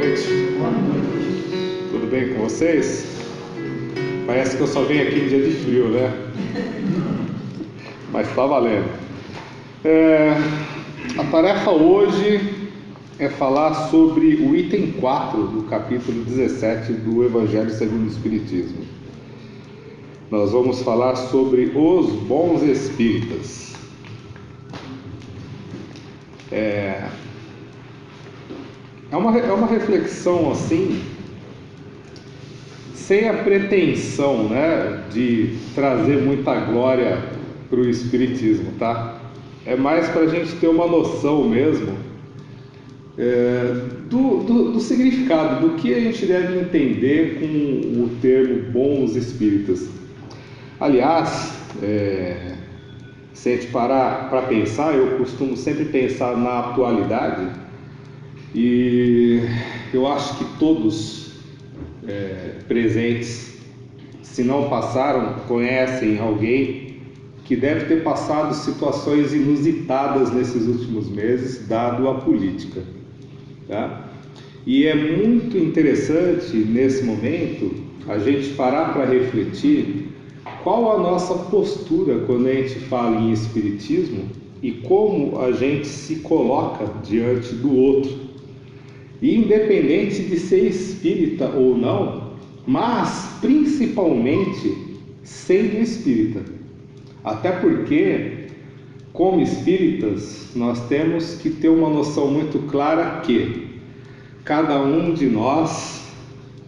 noite. Tudo bem com vocês? Parece que eu só venho aqui em dia de frio, né? Mas tá valendo. A tarefa hoje é falar sobre o item 4 do capítulo 17 do Evangelho segundo o Espiritismo. Nós vamos falar sobre os bons espíritas. É uma reflexão assim, sem a pretensão, né, de trazer muita glória para o Espiritismo, tá? É mais para a gente ter uma noção mesmo do significado, do que a gente deve entender com o termo bons espíritas. Aliás, se a gente parar para pensar, eu costumo sempre pensar na atualidade, e eu acho que todos presentes, se não passaram, conhecem alguém que deve ter passado situações inusitadas nesses últimos meses, dado a política, tá? E é muito interessante nesse momento a gente parar para refletir qual a nossa postura quando a gente fala em espiritismo e como a gente se coloca diante do outro. E independente de ser espírita ou não, mas principalmente sendo espírita. Até porque, como espíritas, nós temos que ter uma noção muito clara que cada um de nós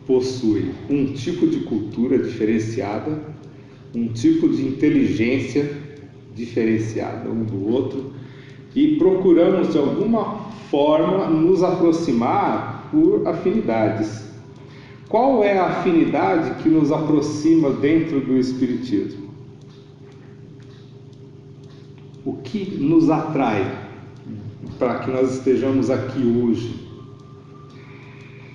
possui um tipo de cultura diferenciada, um tipo de inteligência diferenciada um do outro, e procuramos de alguma forma nos aproximar por afinidades. Qual é a afinidade que nos aproxima dentro do Espiritismo? O que nos atrai para que nós estejamos aqui hoje?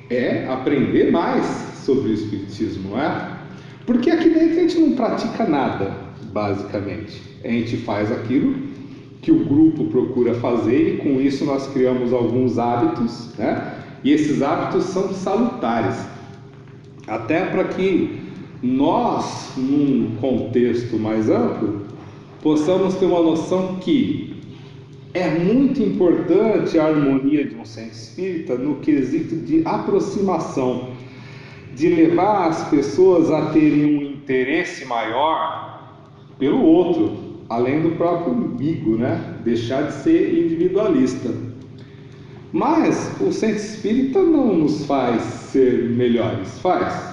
É aprender mais sobre o Espiritismo, não é? Porque aqui dentro a gente não pratica nada, basicamente. A gente faz aquilo que o grupo procura fazer, e com isso nós criamos alguns hábitos, né? E esses hábitos são salutares, até para que nós, num contexto mais amplo, possamos ter uma noção que é muito importante a harmonia de um centro espírita no quesito de aproximação, de levar as pessoas a terem um interesse maior pelo outro, além do próprio umbigo, né? Deixar de ser individualista. Mas o centro espírita não nos faz ser melhores, faz.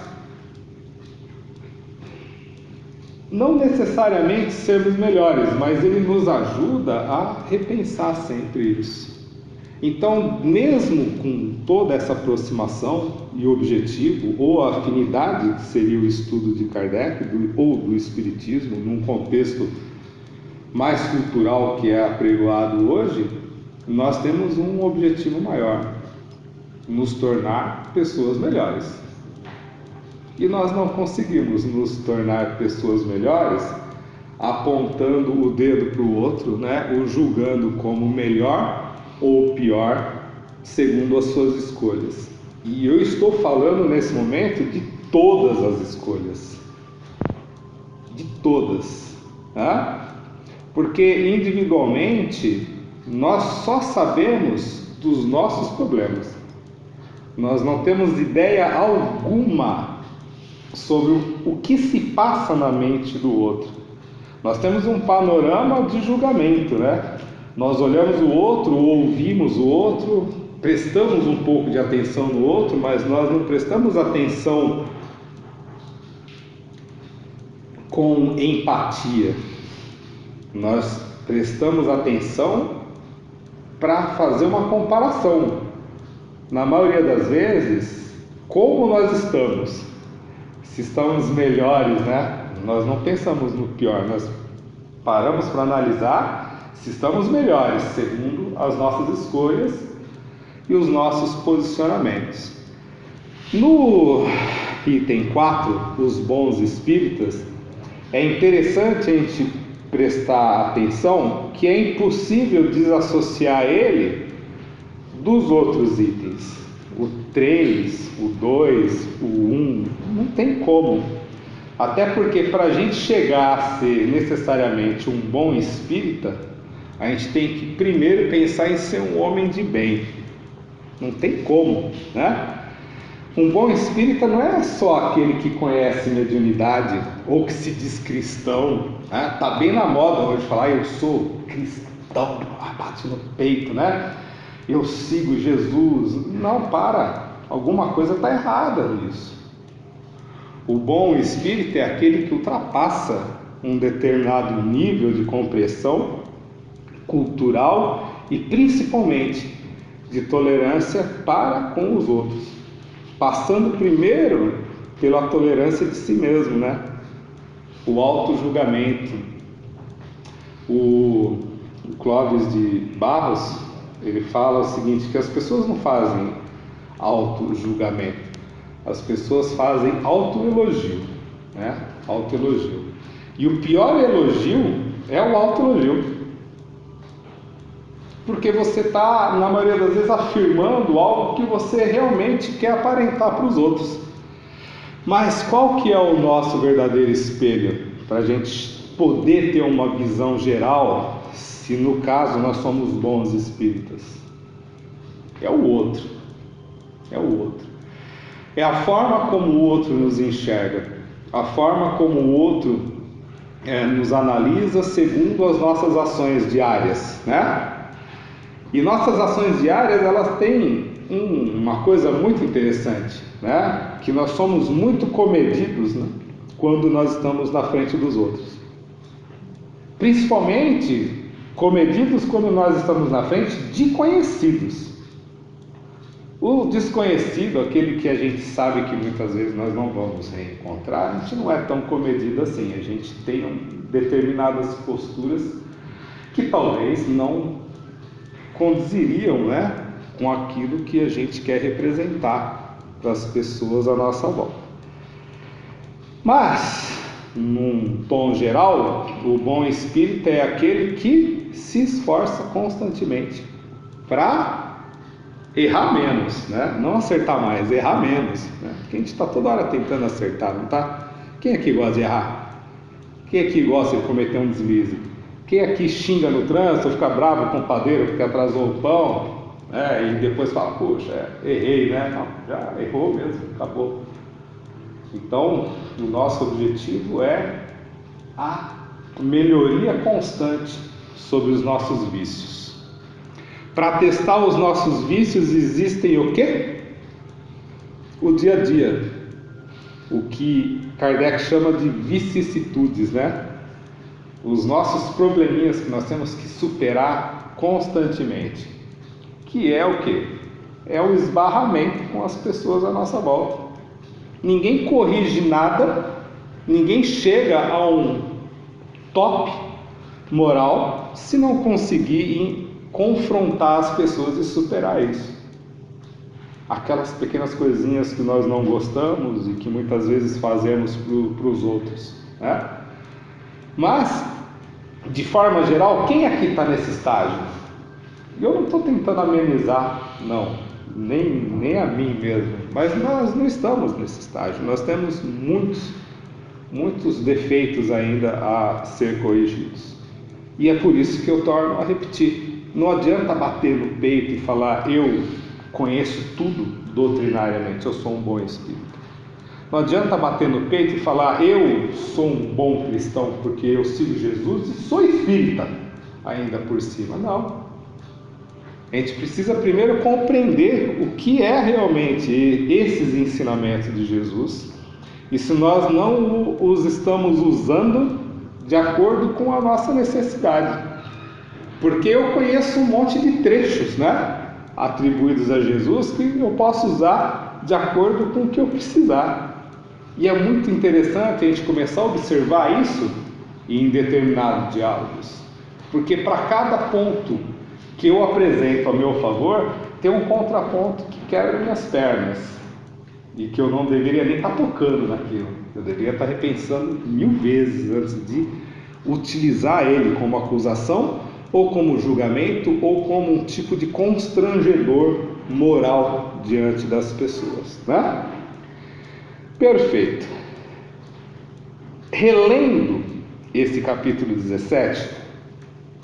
Não necessariamente sermos melhores, mas ele nos ajuda a repensar sempre isso. Então, mesmo com toda essa aproximação e objetivo, ou afinidade, que seria o estudo de Kardec, ou do Espiritismo, num contexto mais cultural que é apregoado hoje, nós temos um objetivo maior: nos tornar pessoas melhores. E nós não conseguimos nos tornar pessoas melhores apontando o dedo para o outro, né? O julgando como melhor ou pior segundo as suas escolhas. E eu estou falando nesse momento de todas as escolhas, de todas, tá? Porque individualmente nós só sabemos dos nossos problemas. Nós não temos ideia alguma sobre o que se passa na mente do outro. Nós temos um panorama de julgamento, né? Nós olhamos o outro, ouvimos o outro, prestamos um pouco de atenção no outro, mas nós não prestamos atenção com empatia. Nós prestamos atenção para fazer uma comparação. Na maioria das vezes, como nós estamos? Se estamos melhores, né? Nós não pensamos no pior, nós paramos para analisar se estamos melhores, segundo as nossas escolhas e os nossos posicionamentos. No item 4, os bons espíritas, é interessante a gente prestar atenção que é impossível desassociar ele dos outros itens. O 3, o 2, o 1, não tem como. Até porque para a gente chegar a ser necessariamente um bom espírita, a gente tem que primeiro pensar em ser um homem de bem. Não tem como, né? Um bom espírita não é só aquele que conhece mediunidade ou que se diz cristão, né? Tá bem na moda hoje falar eu sou cristão, bate no peito, né? Eu sigo Jesus. Não, alguma coisa está errada nisso. O bom espírito é aquele que ultrapassa um determinado nível de compreensão cultural e principalmente de tolerância para com os outros, passando primeiro pela tolerância de si mesmo, né? O auto-julgamento. O Clóvis de Barros, ele fala o seguinte, que as pessoas não fazem auto-julgamento, as pessoas fazem autoelogio, né? Autoelogio. E o pior elogio é o autoelogio. Porque você está, na maioria das vezes, afirmando algo que você realmente quer aparentar para os outros. Mas qual que é o nosso verdadeiro espelho? Para a gente poder ter uma visão geral, se no caso nós somos bons espíritas. É o outro. É o outro. É a forma como o outro nos enxerga. A forma como o outro nos analisa segundo as nossas ações diárias, né? E nossas ações diárias, elas têm uma coisa muito interessante, né? Que nós somos muito comedidos, né? Quando nós estamos na frente dos outros. Principalmente comedidos quando nós estamos na frente de conhecidos. O desconhecido, aquele que a gente sabe que muitas vezes nós não vamos reencontrar, a gente não é tão comedido assim. A gente tem determinadas posturas que talvez não condiziriam, né, com aquilo que a gente quer representar para as pessoas à nossa volta. Mas, num tom geral, o bom espírito é aquele que se esforça constantemente para errar menos, né? Não acertar mais, errar menos, né? Porque a gente está toda hora tentando acertar, não tá? Quem aqui gosta de errar? Quem aqui gosta de cometer um deslize? Quem aqui xinga no trânsito, fica bravo com o padeiro porque atrasou o pão, né? E depois fala, poxa, errei, né? Não, já errou mesmo, acabou. Então, o nosso objetivo é a melhoria constante sobre os nossos vícios. Para testar os nossos vícios existem o quê? O dia a dia. O que Kardec chama de vicissitudes, né? Os nossos probleminhas que nós temos que superar constantemente. Que é o quê? É o esbarramento com as pessoas à nossa volta. Ninguém corrige nada, ninguém chega a um top moral se não conseguir confrontar as pessoas e superar isso. Aquelas pequenas coisinhas que nós não gostamos e que muitas vezes fazemos para os outros, né? Mas, de forma geral, quem aqui está nesse estágio? Eu não estou tentando amenizar, não, nem a mim mesmo, mas nós não estamos nesse estágio. Nós temos muitos defeitos ainda a ser corrigidos. E é por isso que eu torno a repetir. Não adianta bater no peito e falar, eu conheço tudo doutrinariamente, eu sou um bom espírito. Não adianta bater no peito e falar, eu sou um bom cristão porque eu sigo Jesus e sou espírita ainda por cima. Não. A gente precisa primeiro compreender o que é realmente esses ensinamentos de Jesus e se nós não os estamos usando de acordo com a nossa necessidade. Porque eu conheço um monte de trechos, né, atribuídos a Jesus que eu posso usar de acordo com o que eu precisar. E é muito interessante a gente começar a observar isso em determinados diálogos. Porque para cada ponto que eu apresento a meu favor, tem um contraponto que quebra minhas pernas. E que eu não deveria nem estar tocando naquilo. Eu deveria estar repensando 1000 vezes antes de utilizar ele como acusação, ou como julgamento, ou como um tipo de constrangedor moral diante das pessoas, né? Perfeito. Relendo esse capítulo 17,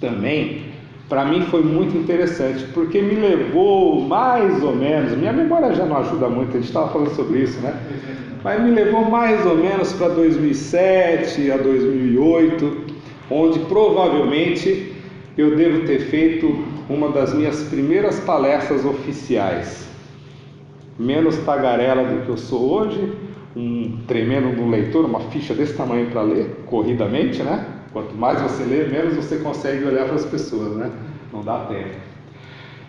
também, para mim foi muito interessante, porque me levou mais ou menos, minha memória já não ajuda muito, a gente estava falando sobre isso, né? Mas me levou mais ou menos para 2007 a 2008, onde provavelmente eu devo ter feito uma das minhas primeiras palestras oficiais. Menos tagarela do que eu sou hoje, um tremendo leitor, uma ficha desse tamanho para ler, corridamente, né? Quanto mais você lê, menos você consegue olhar para as pessoas, né? Não dá tempo.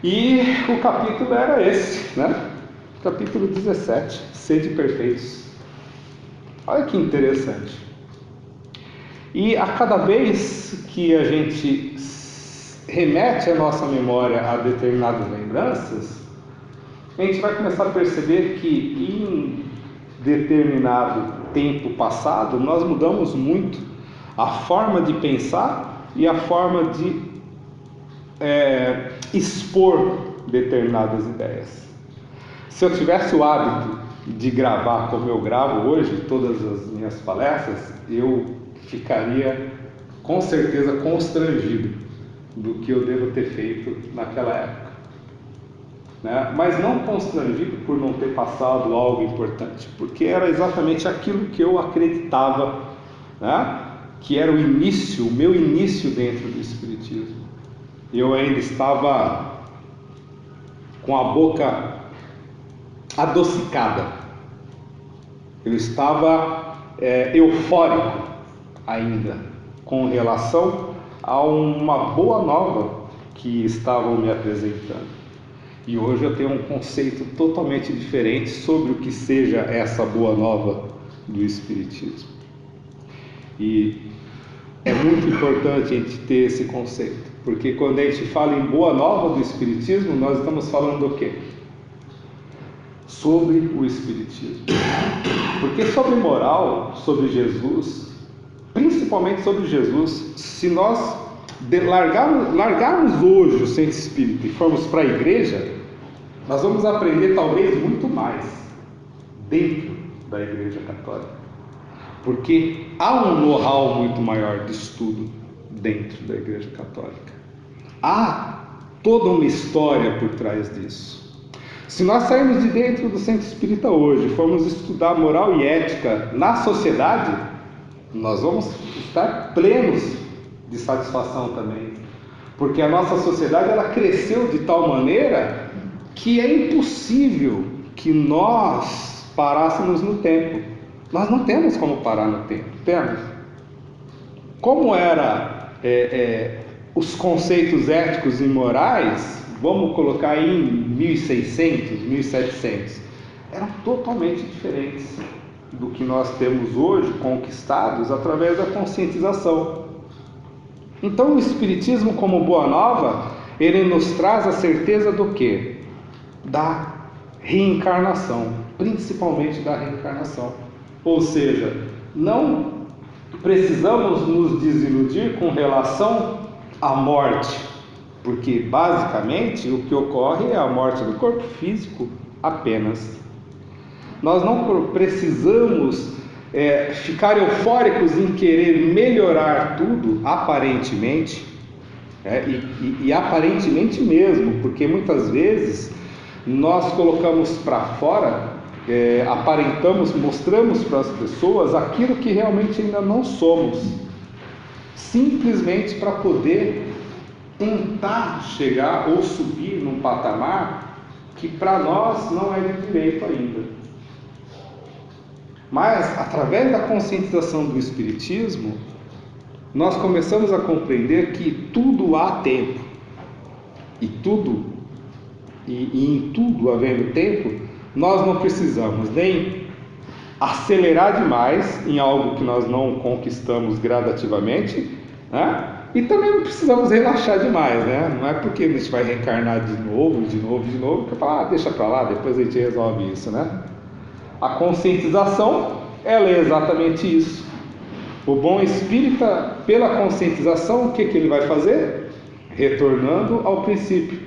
E o capítulo era esse, né? Capítulo 17, Sede perfeitos. Olha que interessante. E a cada vez que a gente remete a nossa memória a determinadas lembranças, a gente vai começar a perceber que em determinado tempo passado nós mudamos muito a forma de pensar e a forma de expor determinadas ideias. Se eu tivesse o hábito de gravar como eu gravo hoje todas as minhas palestras, eu ficaria com certeza constrangido do que eu devo ter feito naquela época, né? Mas não constrangido por não ter passado algo importante, porque era exatamente aquilo que eu acreditava, né? Que era o início, o meu início dentro do Espiritismo. Eu ainda estava com a boca adocicada, eu estava eufórico ainda com relação a uma boa nova que estavam me apresentando. E hoje eu tenho um conceito totalmente diferente sobre o que seja essa boa nova do Espiritismo. E é muito importante a gente ter esse conceito, porque quando a gente fala em boa nova do Espiritismo, nós estamos falando do quê? Sobre o Espiritismo. Porque sobre moral, sobre Jesus, principalmente sobre Jesus, se nós largarmos hoje o centro espírita e formos para a igreja, nós vamos aprender talvez muito mais dentro da Igreja Católica, porque há um know-how muito maior de estudo dentro da Igreja Católica. Há toda uma história por trás disso. Se nós sairmos de dentro do centro espírita hoje e formos estudar moral e ética na sociedade, nós vamos estar plenos de satisfação também, porque a nossa sociedade ela cresceu de tal maneira que é impossível que nós parássemos no tempo. Nós não temos como parar no tempo, temos? Como era os conceitos éticos e morais, vamos colocar aí em 1600, 1700, eram totalmente diferentes do que nós temos hoje, conquistados através da conscientização. Então o Espiritismo como boa nova, ele nos traz a certeza do quê? Da reencarnação, principalmente da reencarnação. Ou seja, não precisamos nos desiludir com relação à morte, porque basicamente o que ocorre é a morte do corpo físico apenas. Nós não precisamos ficar eufóricos em querer melhorar tudo aparentemente, e aparentemente mesmo, porque muitas vezes nós colocamos para fora, aparentamos, mostramos para as pessoas aquilo que realmente ainda não somos, simplesmente para poder tentar chegar ou subir num patamar que para nós não é de direito ainda. Mas através da conscientização do Espiritismo, nós começamos a compreender que tudo há tempo, e em tudo havendo tempo, nós não precisamos nem acelerar demais em algo que nós não conquistamos gradativamente, né? E também não precisamos relaxar demais, né? Não é porque a gente vai reencarnar de novo, que eu falo, deixa para lá, depois a gente resolve isso, né? A conscientização, ela é exatamente isso. O bom espírita, pela conscientização, o que ele vai fazer? Retornando ao princípio.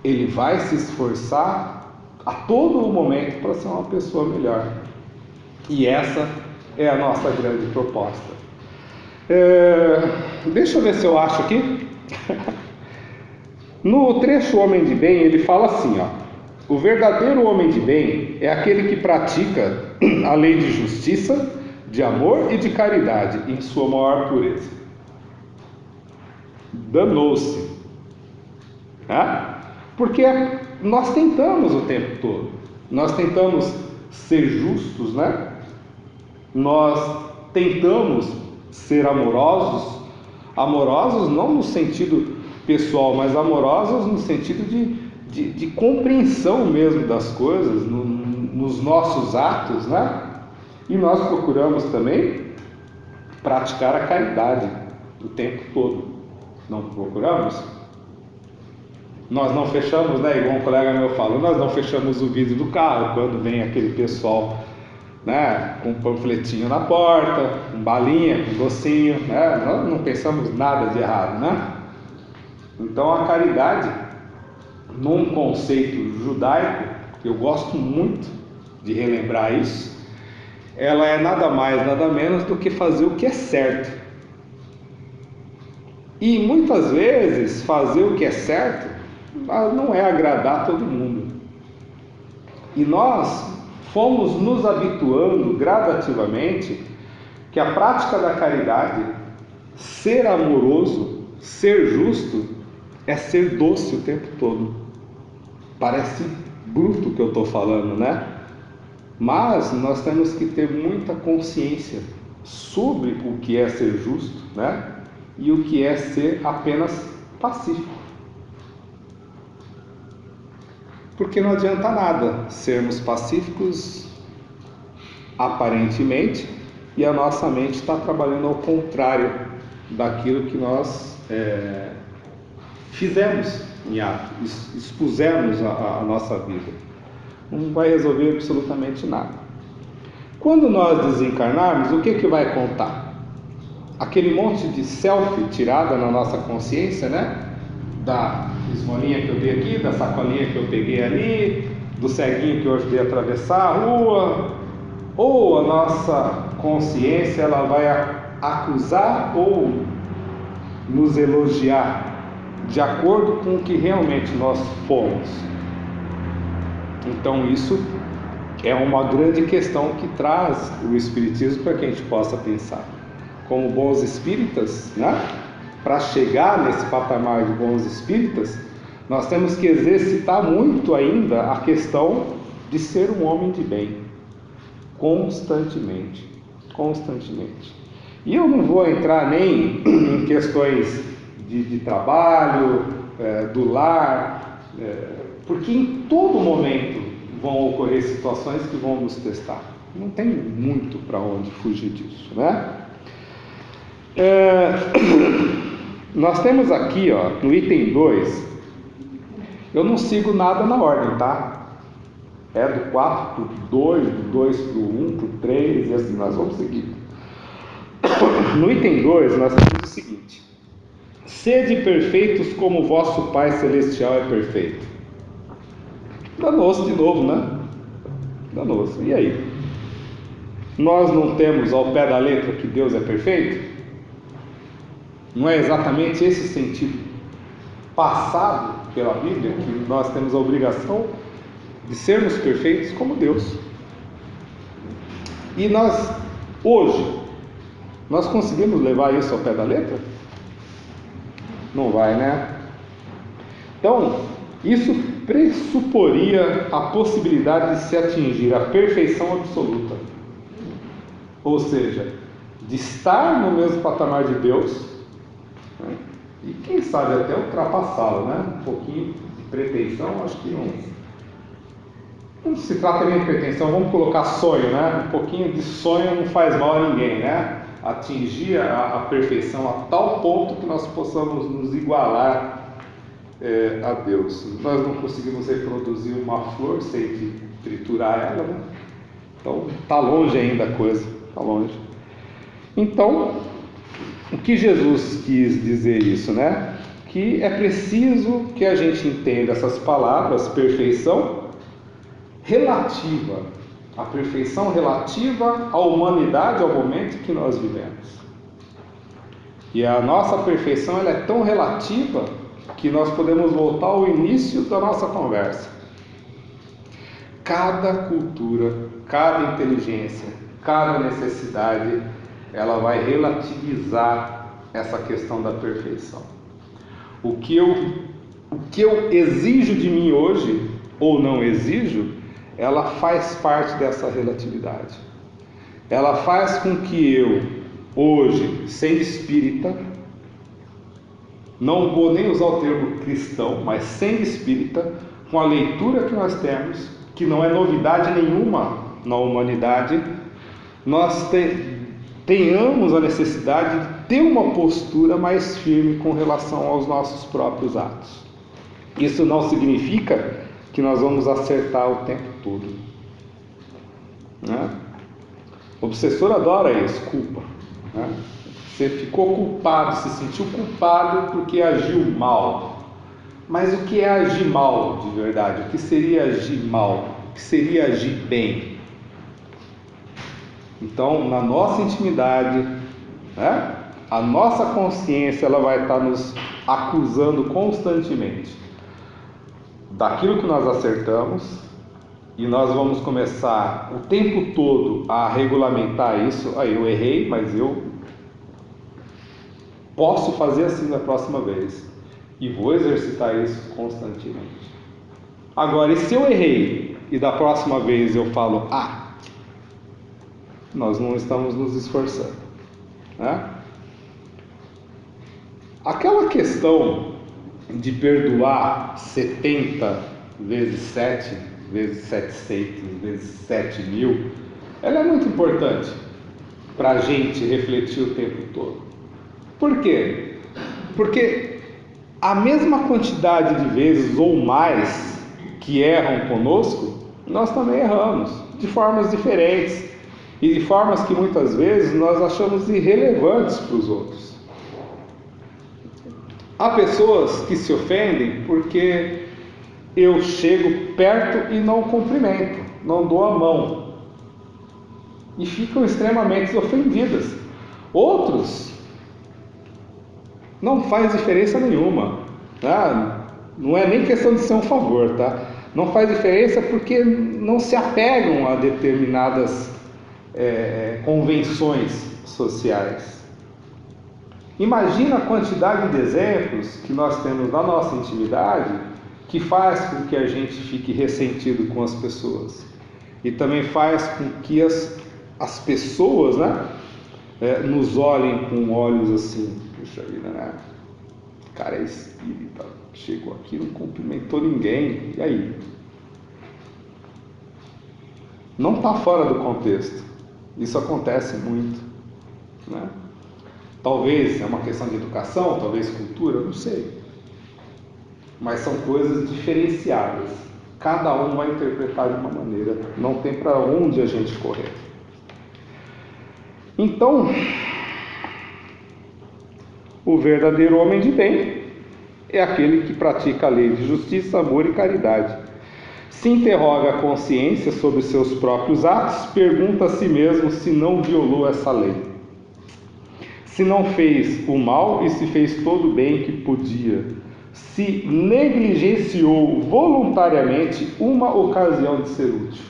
ele vai se esforçar a todo momento para ser uma pessoa melhor. E essa é a nossa grande proposta. Deixa eu ver se eu acho aqui. No trecho Homem de Bem, ele fala assim, ó: o verdadeiro homem de bem é aquele que pratica a lei de justiça, de amor e de caridade em sua maior pureza. Danou-se, né? Porque nós tentamos o tempo todo, nós tentamos ser justos, né? Nós tentamos ser amorosos, amorosos não no sentido pessoal, mas amorosos no sentido de compreensão mesmo das coisas, nos nossos atos, né? E nós procuramos também praticar a caridade o tempo todo. Não procuramos? Nós não fechamos, né? Igual um colega meu falou, nós não fechamos o vidro do carro quando vem aquele pessoal, né, com um panfletinho na porta, com balinha, com docinho, né? Nós não pensamos nada de errado, né? Então a caridade, num conceito judaico, eu gosto muito de relembrar isso, ela é nada mais, nada menos do que fazer o que é certo. E muitas vezes fazer o que é certo não é agradar todo mundo. E nós fomos nos habituando gradativamente que a prática da caridade, ser amoroso, ser justo, é ser doce o tempo todo. Parece bruto o que eu estou falando, né? Mas nós temos que ter muita consciência sobre o que é ser justo, né? E o que é ser apenas pacífico. Porque não adianta nada sermos pacíficos aparentemente e a nossa mente está trabalhando ao contrário daquilo que nós fizemos em ato, expusemos a nossa vida. Não vai resolver absolutamente nada. Quando nós desencarnarmos, o que vai contar? Aquele monte de selfie tirada na nossa consciência, né? Da esmolinha que eu dei aqui, da sacolinha que eu peguei ali, do ceguinho que eu ajudei a atravessar a rua. Ou a nossa consciência ela vai acusar ou nos elogiar de acordo com o que realmente nós fomos. Então isso é uma grande questão que traz o Espiritismo para que a gente possa pensar. Como bons espíritas, né? Para chegar nesse patamar de bons espíritas, nós temos que exercitar muito ainda a questão de ser um homem de bem, constantemente. E eu não vou entrar nem em questões de trabalho, do lar, porque em todo momento vão ocorrer situações que vão nos testar. Não tem muito para onde fugir disso, né? Nós temos aqui, ó, no item 2, eu não sigo nada na ordem, tá? É do 4 para o 2, do 2 para o 1, para o 3, e assim nós vamos seguir. No item 2, nós temos o seguinte: sede perfeitos como vosso Pai Celestial é perfeito. Danou-se de novo, né? Danou-se. E aí? Nós não temos ao pé da letra que Deus é perfeito? Não é exatamente esse sentido passado pela Bíblia, que nós temos a obrigação de sermos perfeitos como Deus? E nós, hoje, nós conseguimos levar isso ao pé da letra? Não vai, né? Então, isso pressuporia a possibilidade de se atingir a perfeição absoluta. Ou seja, de estar no mesmo patamar de Deus, né? E quem sabe até ultrapassá-lo, né? Um pouquinho de pretensão, acho que não se trata nem de pretensão, vamos colocar sonho, né? Um pouquinho de sonho não faz mal a ninguém, né? Atingir a perfeição a tal ponto que nós possamos nos igualar a Deus. Nós não conseguimos reproduzir uma flor sem triturar ela, né? Então está longe ainda a coisa, está longe. Então, o que Jesus quis dizer isso, né? que é preciso que a gente entenda essas palavras, perfeição relativa, a perfeição relativa à humanidade, ao momento que nós vivemos. E a nossa perfeição ela é tão relativa que nós podemos voltar ao início da nossa conversa. Cada cultura, cada inteligência, cada necessidade, ela vai relativizar essa questão da perfeição. O que eu exijo de mim hoje, ou não exijo, ela faz parte dessa relatividade. Ela faz com que eu, hoje, sendo espírita, não vou nem usar o termo cristão, mas sendo espírita, com a leitura que nós temos, que não é novidade nenhuma na humanidade, nós tenhamos a necessidade de ter uma postura mais firme com relação aos nossos próprios atos. Isso não significa que nós vamos acertar o tempo todo, né? O obsessor adora isso, culpa, né? Você ficou culpado, se sentiu culpado porque agiu mal. Mas o que é agir mal de verdade? O que seria agir mal? O que seria agir bem? Então, na nossa intimidade, né, a nossa consciência ela vai estar nos acusando constantemente daquilo que nós acertamos, e nós vamos começar o tempo todo a regulamentar isso. Aí eu errei, mas eu posso fazer assim da próxima vez, e vou exercitar isso constantemente. Agora, e se eu errei e da próxima vez eu falo, nós não estamos nos esforçando, né? Aquela questão de perdoar 70 vezes 7, vezes 700, vezes 7.000, ela é muito importante para a gente refletir o tempo todo. Por quê? Porque a mesma quantidade de vezes ou mais que erram conosco, nós também erramos, de formas diferentes e de formas que muitas vezes nós achamos irrelevantes para os outros. Há pessoas que se ofendem porque eu chego perto e não cumprimento, não dou a mão, e ficam extremamente ofendidas. Outros não faz diferença nenhuma, tá? Não é nem questão de ser um favor, tá? Não faz diferença porque não se apegam a determinadas convenções sociais. Imagina a quantidade de exemplos que nós temos na nossa intimidade que faz com que a gente fique ressentido com as pessoas, e também faz com que as pessoas, né, nos olhem com olhos assim, puxa vida, né? O cara é espírita, chegou aqui, não cumprimentou ninguém, e aí? Não está fora do contexto. Isso acontece muito, né? Talvez é uma questão de educação, talvez cultura, não sei. Mas são coisas diferenciadas. Cada um vai interpretar de uma maneira. Não tem para onde a gente correr. Então, o verdadeiro homem de bem é aquele que pratica a lei de justiça, amor e caridade. Se interroga a consciência sobre os seus próprios atos, pergunta a si mesmo se não violou essa lei, se não fez o mal e se fez todo o bem que podia, se negligenciou voluntariamente uma ocasião de ser útil.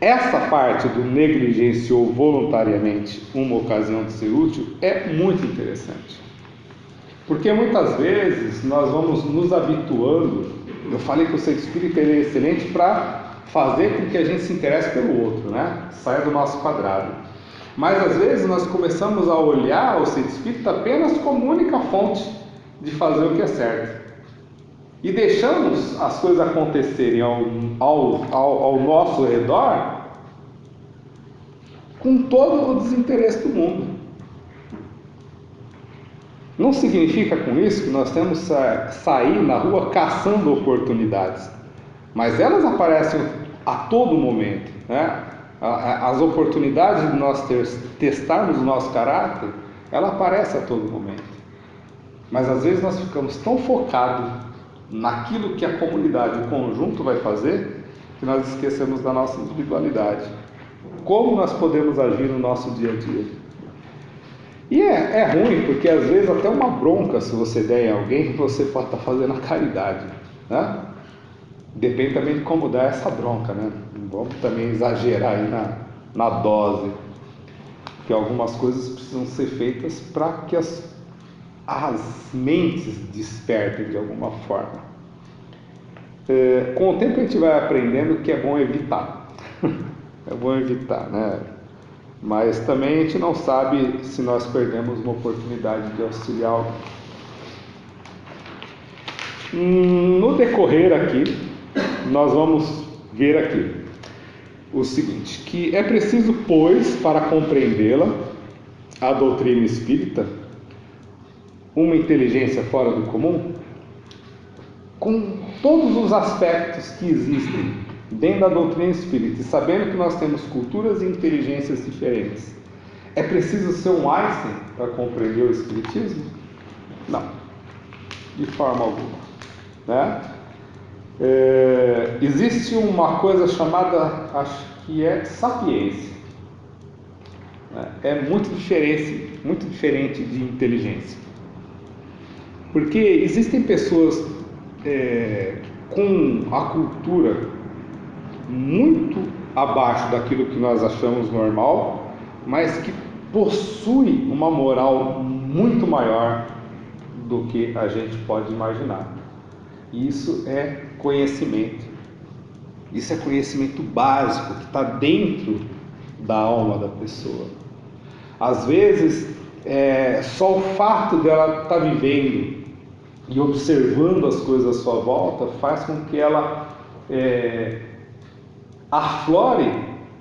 Essa parte do negligenciou voluntariamente uma ocasião de ser útil é muito interessante, porque muitas vezes nós vamos nos habituando. Eu falei que o centro espírita é excelente para fazer com que a gente se interesse pelo outro, né? Saia do nosso quadrado. Mas às vezes nós começamos a olhar o centro espírita apenas como única fonte de fazer o que é certo, e deixamos as coisas acontecerem ao nosso redor com todo o desinteresse do mundo. Não significa com isso que nós temos que sair na rua caçando oportunidades, mas elas aparecem a todo momento, né? As oportunidades de nós testarmos o nosso caráter, ela aparece a todo momento. Mas às vezes nós ficamos tão focados naquilo que a comunidade, o conjunto vai fazer, que nós esquecemos da nossa individualidade. Como nós podemos agir no nosso dia a dia? E é ruim, porque às vezes até uma bronca, se você der em alguém, você pode estar fazendo a caridade, né? Depende também de como dar essa bronca, né? Não vamos também exagerar aí na dose, porque algumas coisas precisam ser feitas para que as mentes despertem de alguma forma. Com o tempo a gente vai aprendendo que é bom evitar. É bom evitar, né? Mas também a gente não sabe se nós perdemos uma oportunidade de auxiliar alguém. No decorrer aqui, nós vamos ver aqui o seguinte, que é preciso, pois, para compreendê-la, a doutrina espírita, uma inteligência fora do comum, com todos os aspectos que existem dentro da doutrina espírita, e sabendo que nós temos culturas e inteligências diferentes. É preciso ser um Einstein para compreender o espiritismo? Não, de forma alguma, né? Existe uma coisa chamada, acho que é sapiência, né? É muito diferente de inteligência, porque existem pessoas com a cultura muito abaixo daquilo que nós achamos normal, mas que possui uma moral muito maior do que a gente pode imaginar. Isso é conhecimento. Isso é conhecimento básico que está dentro da alma da pessoa. Às vezes, só o fato dela estar vivendo e observando as coisas à sua volta faz com que ela aflore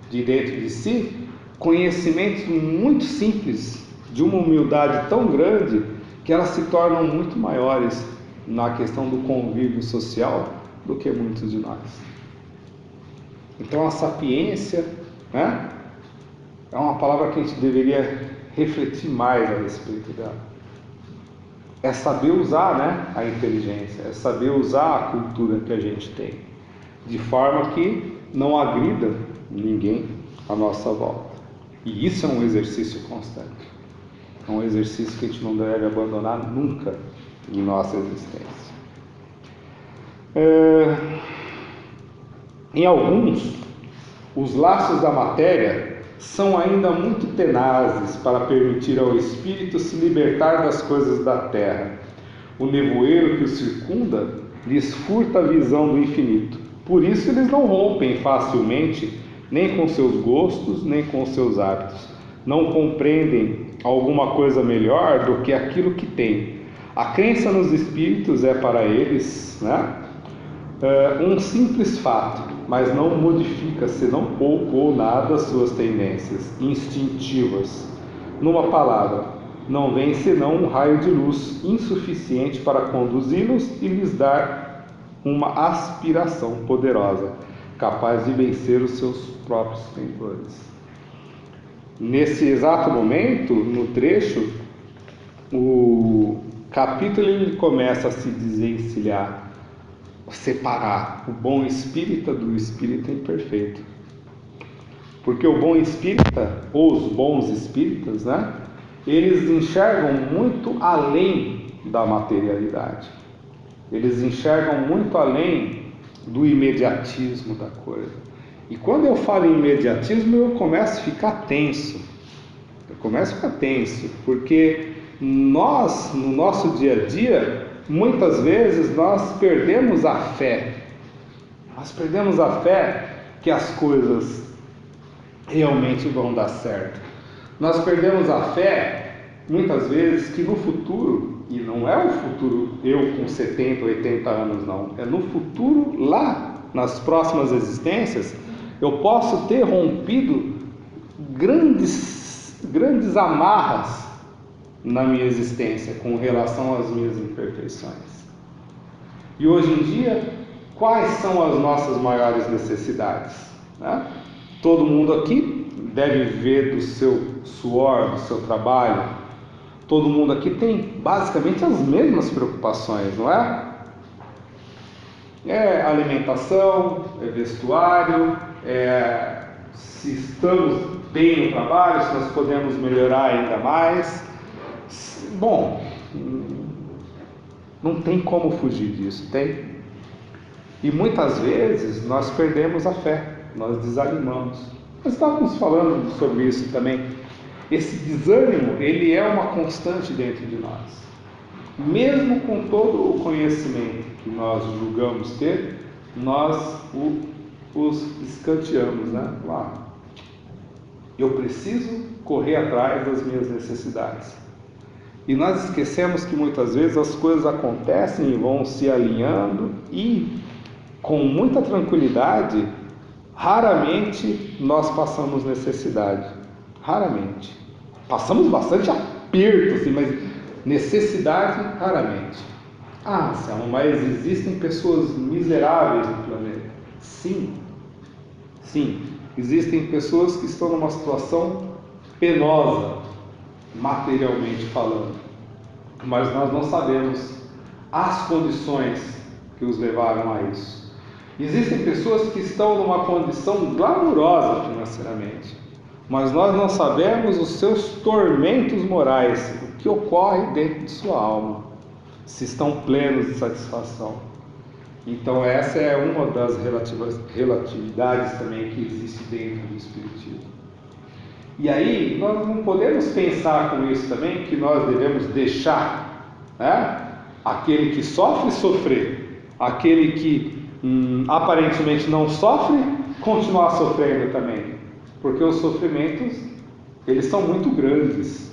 de dentro de si conhecimentos muito simples, de uma humildade tão grande, que elas se tornam muito maiores na questão do convívio social do que muitos de nós. Então a sapiência, né, é uma palavra que a gente deveria refletir mais a respeito dela. É saber usar, né, a inteligência, é saber usar a cultura que a gente tem, de forma que não agrida ninguém à nossa volta. E isso é um exercício constante. É um exercício que a gente não deve abandonar nunca em nossa existência. Em alguns, os laços da matéria são ainda muito tenazes para permitir ao espírito se libertar das coisas da terra. O nevoeiro que o circunda lhes furta a visão do infinito. Por isso eles não rompem facilmente nem com seus gostos, nem com seus hábitos. Não compreendem alguma coisa melhor do que aquilo que têm. A crença nos espíritos é para eles, né, um simples fato, mas não modifica senão pouco ou nada suas tendências instintivas. Numa palavra, não vem senão um raio de luz insuficiente para conduzi-los e lhes dar uma aspiração poderosa, capaz de vencer os seus próprios temores. Nesse exato momento, no trecho, o capítulo ele começa a se desencilhar, separar o bom espírita do espírita imperfeito. Porque o bom espírita, ou os bons espíritas, né, eles enxergam muito além da materialidade. Eles enxergam muito além do imediatismo da coisa. E quando eu falo em imediatismo, eu começo a ficar tenso. Porque nós, no nosso dia a dia, muitas vezes nós perdemos a fé. Nós perdemos a fé que as coisas realmente vão dar certo. Nós perdemos a fé, muitas vezes, que no futuro, e não é o futuro eu com 70, 80 anos, não, é no futuro, lá, nas próximas existências, eu posso ter rompido grandes amarras na minha existência com relação às minhas imperfeições. E hoje em dia, quais são as nossas maiores necessidades, né? Todo mundo aqui deve viver do seu suor, do seu trabalho, Todo mundo aqui tem basicamente as mesmas preocupações, não é? É alimentação, é vestuário, se estamos bem no trabalho, se nós podemos melhorar ainda mais. Bom, não tem como fugir disso, tem? E muitas vezes nós perdemos a fé, nós desanimamos. Nós estávamos falando sobre isso também. Esse desânimo, ele é uma constante dentro de nós. Mesmo com todo o conhecimento que nós julgamos ter, nós os escanteamos, né? Eu preciso correr atrás das minhas necessidades. E nós esquecemos que muitas vezes as coisas acontecem e vão se alinhando e, com muita tranquilidade, raramente nós passamos necessidade. Raramente. Passamos bastante aperto, assim, mas necessidade, raramente. Selma, mas existem pessoas miseráveis no planeta. Sim. Existem pessoas que estão numa situação penosa, materialmente falando. Mas nós não sabemos as condições que os levaram a isso. Existem pessoas que estão numa condição glamurosa financeiramente, mas nós não sabemos os seus tormentos morais, o que ocorre dentro de sua alma, se estão plenos de satisfação. Então essa é uma das relatividades também que existe dentro do Espiritismo. E aí nós não podemos pensar com isso também que nós devemos deixar, né, aquele que sofrer, aquele que aparentemente não sofre, continuar sofrendo também. Porque os sofrimentos, eles são muito grandes.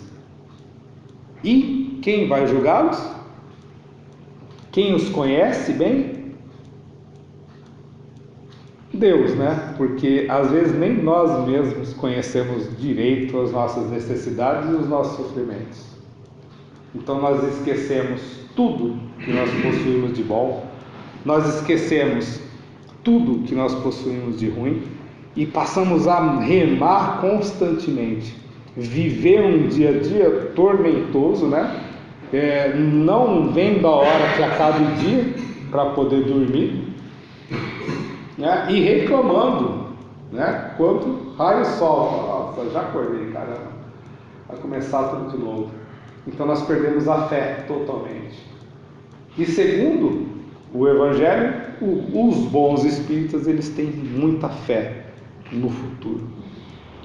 E quem vai julgá-los? Quem os conhece bem? Deus, né? Porque às vezes nem nós mesmos conhecemos direito as nossas necessidades e os nossos sofrimentos. Então nós esquecemos tudo que nós possuímos de bom, nós esquecemos tudo que nós possuímos de ruim e passamos a remar constantemente, viver um dia a dia tormentoso, né? Não vendo a hora que acabe o dia para poder dormir, né? E reclamando, né? Quanto raio sol, nossa, já acordei, caramba, vai começar tudo de novo. Então nós perdemos a fé totalmente. E segundo o Evangelho, os bons espíritas, eles têm muita fé no futuro,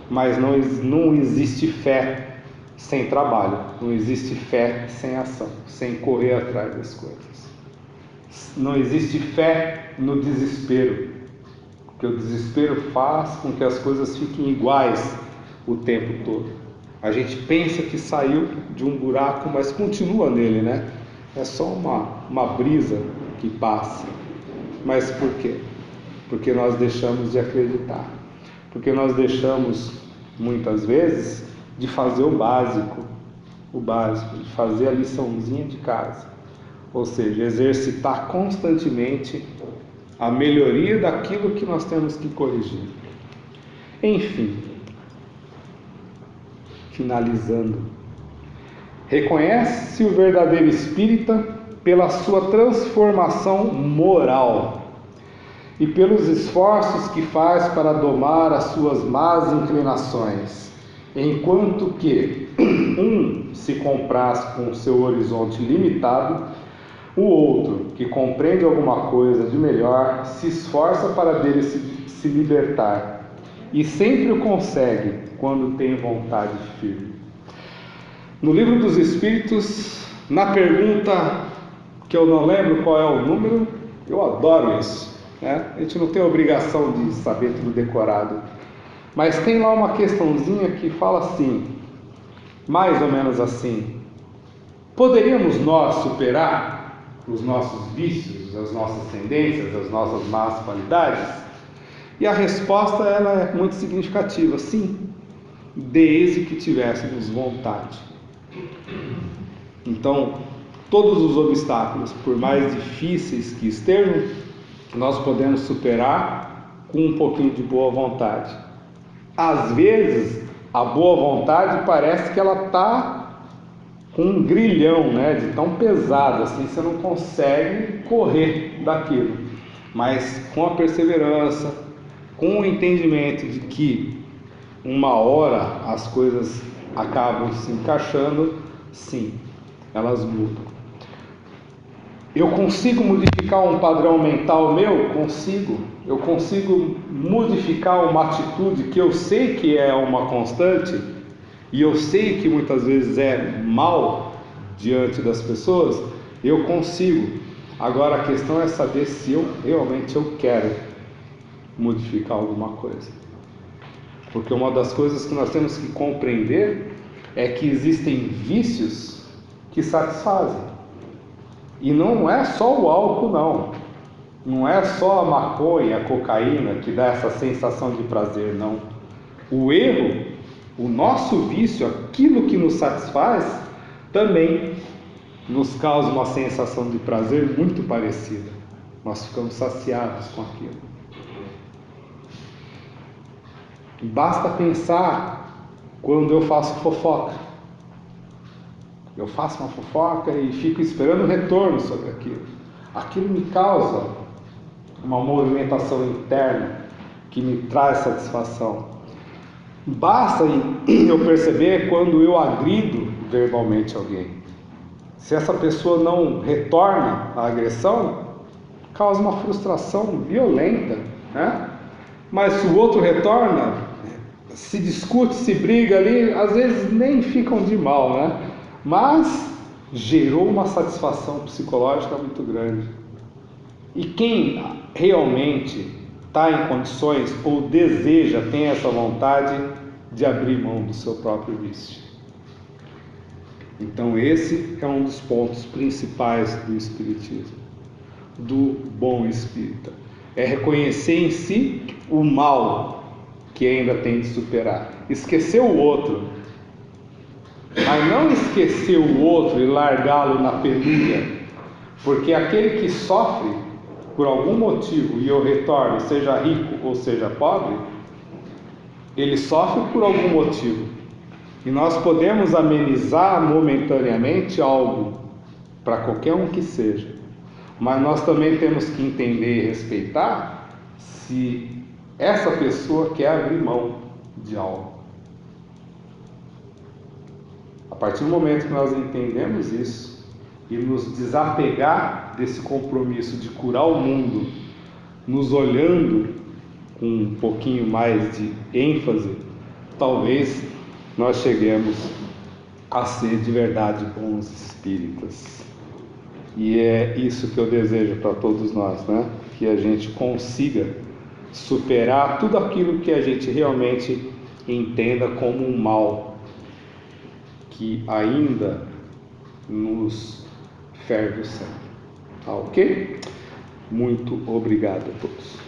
mas não existe fé sem trabalho, não existe fé sem ação, sem correr atrás das coisas. Não existe fé no desespero, porque o desespero faz com que as coisas fiquem iguais o tempo todo. A gente pensa que saiu de um buraco, mas continua nele, né? É só uma brisa que passa. Mas por quê? Porque nós deixamos de acreditar. Porque nós deixamos, muitas vezes, de fazer o básico, de fazer a liçãozinha de casa. Ou seja, exercitar constantemente a melhoria daquilo que nós temos que corrigir. Enfim, finalizando, reconhece-se o verdadeiro espírita pela sua transformação moral e pelos esforços que faz para domar as suas más inclinações, enquanto que um se compraz com o seu horizonte limitado, o outro, que compreende alguma coisa de melhor, se esforça para dele se libertar, e sempre o consegue quando tem vontade firme. No Livro dos Espíritos, na pergunta que eu não lembro qual é o número, eu adoro isso, né? A gente não tem a obrigação de saber tudo decorado, mas tem lá uma questãozinha que fala assim, mais ou menos assim: poderíamos nós superar os nossos vícios, as nossas tendências, as nossas más qualidades? E a resposta, ela é muito significativa: sim, desde que tivéssemos vontade. Então, todos os obstáculos, por mais difíceis que estejam, nós podemos superar com um pouquinho de boa vontade. Às vezes, a boa vontade parece que ela está com um grilhão, né, de tão pesado assim, você não consegue correr daquilo. Mas com a perseverança, com o entendimento de que uma hora as coisas acabam se encaixando, sim, elas mudam. Eu consigo modificar um padrão mental meu? Consigo. Eu consigo modificar uma atitude que eu sei que é uma constante e eu sei que muitas vezes é mal diante das pessoas? Eu consigo. Agora a questão é saber se eu realmente quero modificar alguma coisa. Porque uma das coisas que nós temos que compreender é que existem vícios que satisfazem. E não é só o álcool, não. Não é só a maconha, a cocaína que dá essa sensação de prazer, não. O erro, o nosso vício, aquilo que nos satisfaz, também nos causa uma sensação de prazer muito parecida. Nós ficamos saciados com aquilo. Basta pensar quando eu faço fofoca. Eu faço uma fofoca e fico esperando o retorno sobre aquilo. Aquilo me causa uma movimentação interna que me traz satisfação. Basta eu perceber quando eu agrido verbalmente alguém. Se essa pessoa não retorna a agressão, causa uma frustração violenta, né? Mas se o outro retorna, se discute, se briga ali, às vezes nem ficam de mal, né? Mas gerou uma satisfação psicológica muito grande. E quem realmente está em condições ou deseja, tem essa vontade de abrir mão do seu próprio vício. Então esse é um dos pontos principais do Espiritismo, do bom espírita. É reconhecer em si o mal que ainda tem de superar. Esquecer o outro, mas não esquecer o outro e largá-lo na penúria, porque aquele que sofre por algum motivo e eu retorno, seja rico ou seja pobre, ele sofre por algum motivo. E nós podemos amenizar momentaneamente algo, para qualquer um que seja. Mas nós também temos que entender e respeitar se essa pessoa quer abrir mão de algo. A partir do momento que nós entendemos isso e nos desapegar desse compromisso de curar o mundo, nos olhando com um pouquinho mais de ênfase, talvez nós cheguemos a ser de verdade bons espíritas. E é isso que eu desejo para todos nós, né? Que a gente consiga superar tudo aquilo que a gente realmente entenda como um mal que ainda nos ferve o sangue. Tá ok? Muito obrigado a todos.